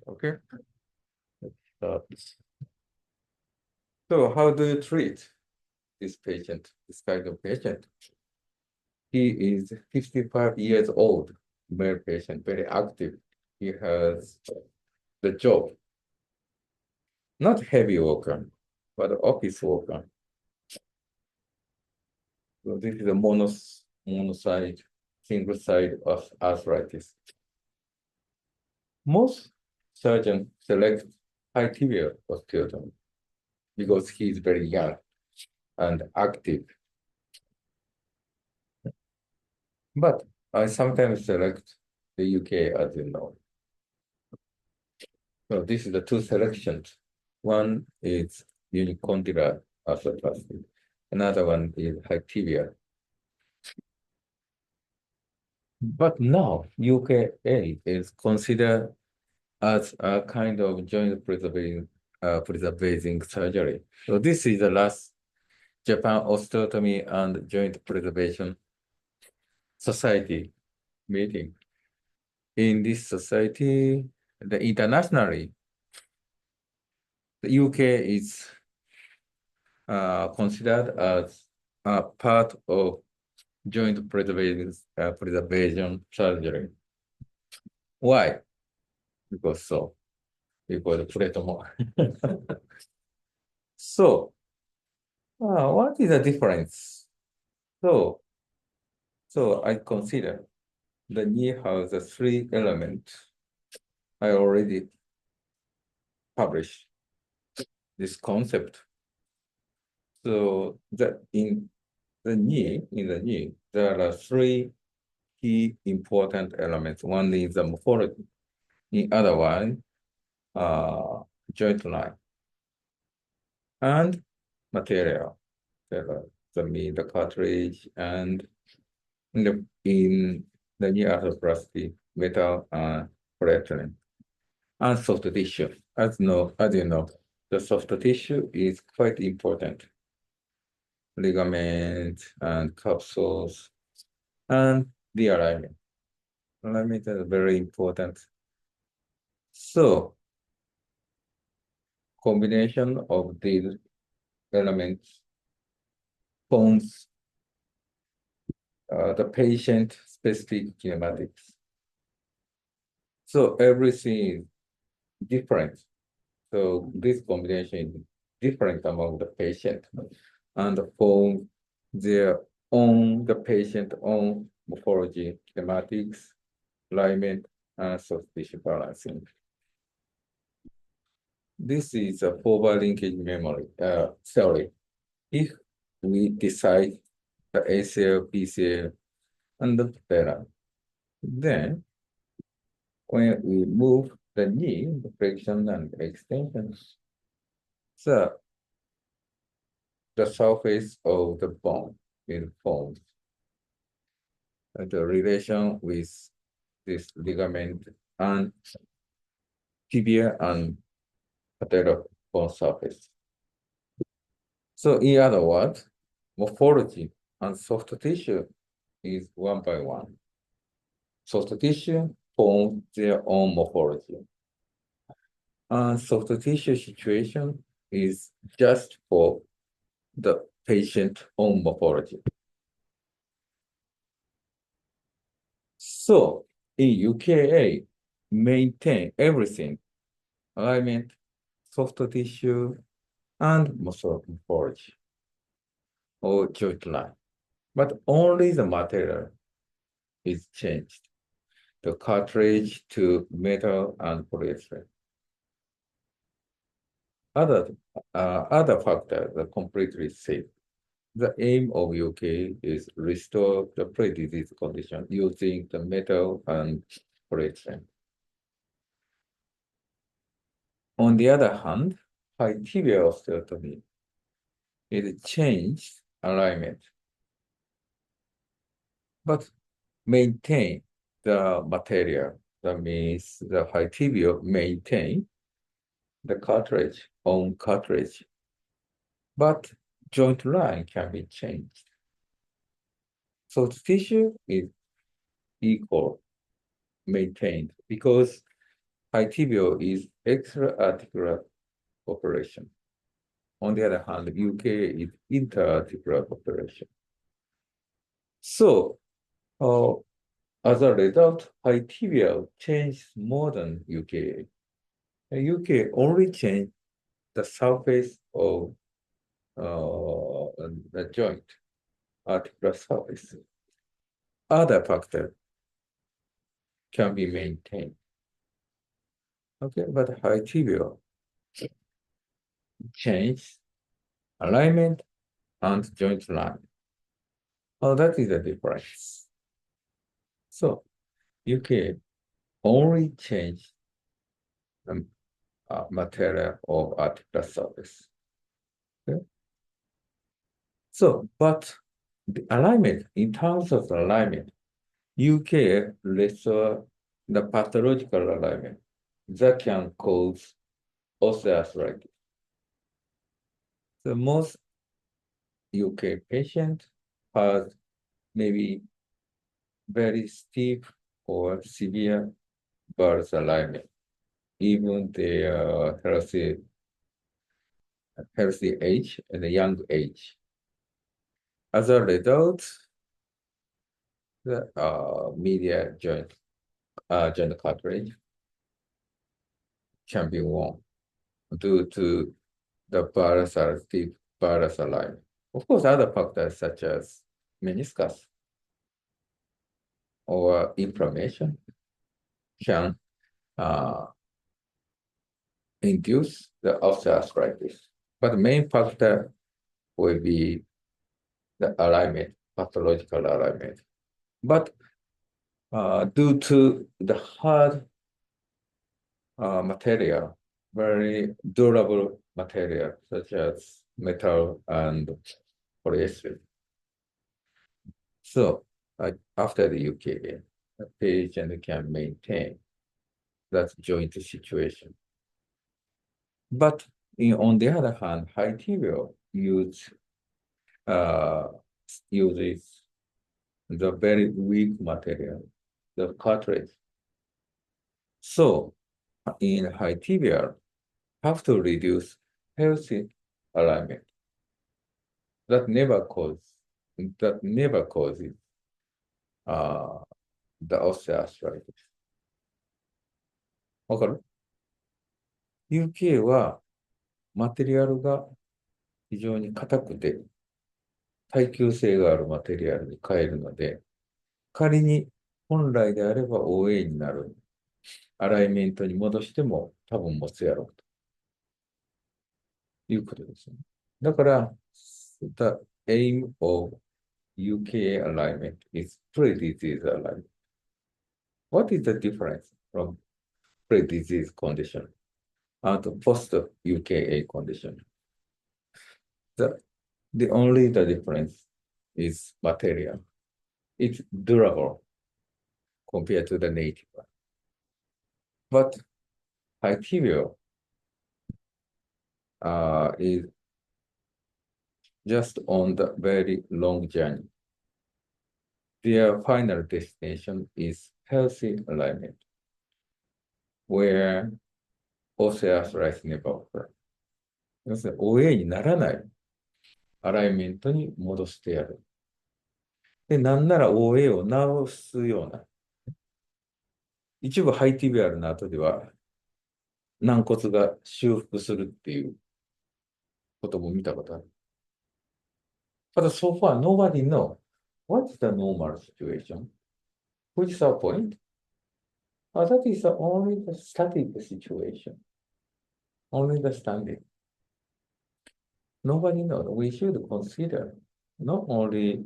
Okay. Uh, so how do you treat this patient, this kind of patient? He is 55 years old, male patient, very active. He has the job, not heavy worker, but office worker. So this is a monoside, single side of arthritis. Most surgeons select high tibial osteotomy because he is very young and active. But I sometimes select the UK, as you know. So this is the two selections. One is unicondylar arthroplasty. Another one is high tibia. But now UKA is considered as a kind of joint preserving surgery. So this is the last Japan Osteotomy and Joint Preservation Society meeting. In this society, internationally, the UK is considered as a part of joint preservation surgery. Why? Because so, because plate more. So, what is the difference? So, so I consider the knee has the three elements. I already published this concept. So that in the knee, there are three key important elements. One is the morphology. The other one, joint line and material. The cartridge and in the knee arthroplasty, metal and polyethylene and soft tissue. As you know, the soft tissue is quite important. Ligaments and capsules and the alignment. Alignment is very important. So combination of these elements forms the patient-specific kinematics. So everything is different. So this combination is different among the patient and form their own, the patient own morphology, kinematics, alignment, and soft tissue balancing. This is a forward linkage memory theory. If we decide the ACL, PCL, and the patella, then when we move the knee, the flexion and extension, so the surface of the bone is formed. And the relation with this ligament and tibia and patella bone surface. So in other words, morphology and soft tissue is one by one. Soft tissue forms their own morphology. And soft tissue situation is just for the patient own morphology. So in UKA, maintain everything, alignment, soft tissue, and muscle morphology or joint line. But only the material is changed. The cartridge to metal and polyester. Other factors are completely safe. The aim of UK is restore the pre-disease condition using the metal and polyester. On the other hand, high tibial osteotomy is changed alignment, but maintain the material. That means the high tibial maintain the cartridge on cartridge, but joint line can be changed. So the tissue is equal, maintained, because high tibial is extra-articular operation. On the other hand, UKA is intra-articular operation. So, as a result, high tibial changes more than UKA. UK only change the surface of the joint, articular surface. Other factors can be maintained. Okay, but high tibial change alignment and joint line. Oh, that is the difference. So UK only change the material of articular surface. Okay? So, but the alignment, in terms of the alignment, UK restore the pathological alignment that can cause osteoarthritis. So most UK patients have maybe very steep or severe birth alignment, even their healthy age and a young age. As a result, the medial joint cartilage can be worn due to the steep varus alignment. Of course, other factors such as meniscus or inflammation can induce the osteoarthritis. But the main factor will be the alignment, pathological alignment. But due to the hard material, very durable material, such as metal and polyester. So after the UKA, the patient can maintain that joint situation. But on the other hand, high tibial uses the very weak material, the cartilage. So in high tibial, have to reduce healthy alignment. That never causes the osteoarthritis. わかる？ UK はマテリアルが非常に硬くて耐久性があるマテリアルに変えるので、仮に本来であれば OA になるアライメントに戻しても多分持つやろうということですね。だから、the aim of UKA alignment is pre-disease alignment. What is the difference from pre-disease condition and post-UKA condition? The only difference is material. It's durable compared to the native one. But high tibial is just on the very long journey. Their final destination is healthy alignment, where osteoarthritis never occurs. 要するに OA にならないアライメントに戻してやる。で、なんなら OA を治すような、一部ハイティビアルな後では軟骨が修復するっていうことも見たことある。But so far, nobody knows what is the normal situation. Which is our point? That is only the static situation. Only the standing. Nobody knows. We should consider not only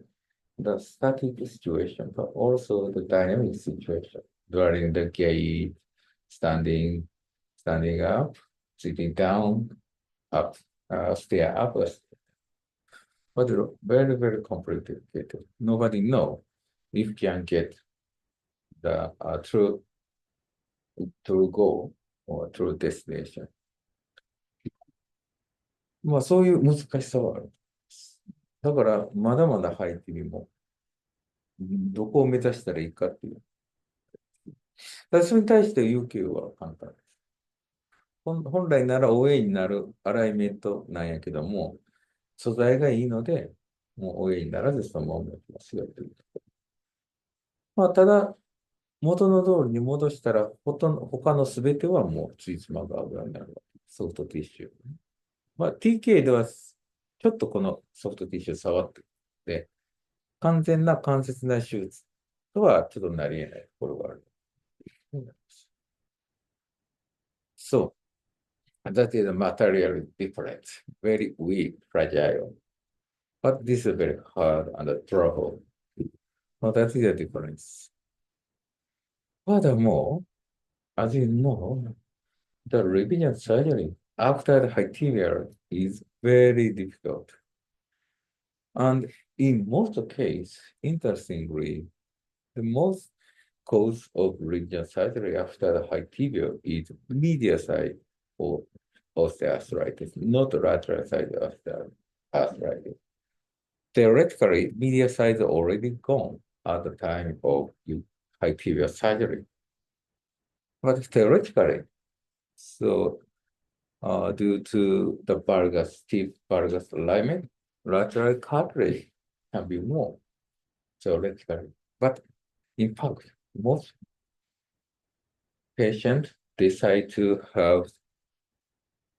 the static situation, but also the dynamic situation during the gait, standing up, sitting down, up, stare up. But very, very complicated. Nobody knows if you can get the true goal or true destination. まあそういう難しさはある。だからまだまだハイティビもどこを目指したらいいかっていうだそれに対して UQ は簡単です。本来なら OA になるアライメントなんやけども、素材がいいので、もう OA にならずそのまま持ちますよという。まあ、ただ、元の通りに戻したら、他のすべてはもうついつまが油になるわけ。ソフトティッシュ。まあ、TK では、ちょっとこのソフトティッシュ触ってて、完全な関節内手術とはちょっとなり得ないところがある。So, that is a material difference. Very weak, fragile. But this is very hard and trouble. Well, that is a difference. Furthermore, as you know, the revision surgery after the hernia is very difficult. And in most cases, interestingly, the most cause of revision surgery after the hernia is medial side or osteoarthritis, not lateral side osteoarthritis. Theoretically, medial side is already gone at the time of hernia surgery. But theoretically, so due to the stiff valgus alignment, lateral cartilage can be more theoretically. But in fact, most patients decide to have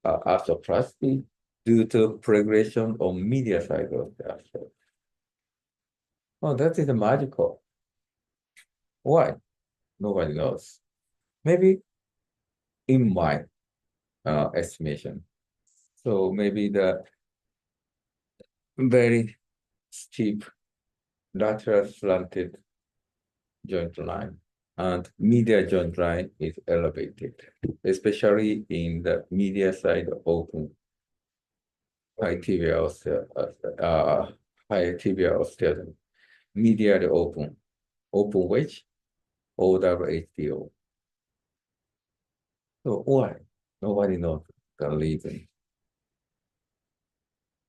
arthroplasty due to progression on medial side of the arthroplasty. Well, that is magical. Why? Nobody knows. Maybe in my estimation. So maybe the very steep lateral slanted joint line and medial joint line is elevated, especially in the medial side open high tibial high tibial osteotomy, medially open wedge, OWHTO. So why? Nobody knows the reason.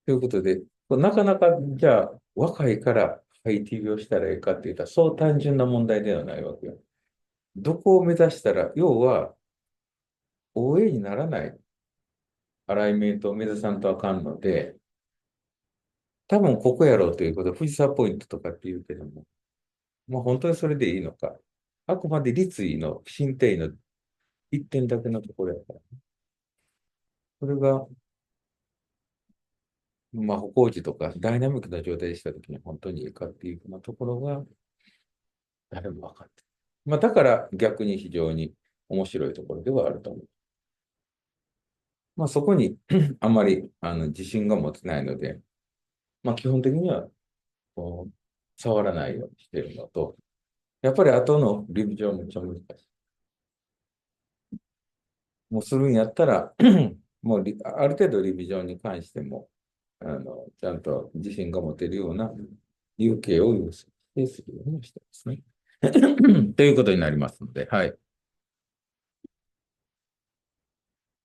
ということで、なかなかじゃあ若いからハイティビをしたらいいかって言ったらそう単純な問題ではないわけよ。どこを目指したら、要は OA にならないアライメントを目指さんとあかんので、多分ここやろうということで、富士山ポイントとかって言うけども、まあ本当にそれでいいのか。あくまで立位の進展位の一点だけのところやから。それが、まあ歩行時とかダイナミックな状態でしたときに本当にいいかっていうようなところが誰も分かって。まあだから逆に非常に面白いところではあると思う。まあそこにあまり自信が持てないので、まあ基本的にはこう触らないようにしているのと、やっぱり後のリビジョンめっちゃ難しい。もうするんやったらもうある程度リビジョンに関しても、ちゃんと自信が持てるような有形を優先してするようにしてますね。ということになりますので、はい。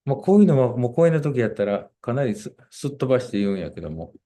もうこういうのは、もうこういうの時やったら、かなりすっ飛ばして言うんやけども、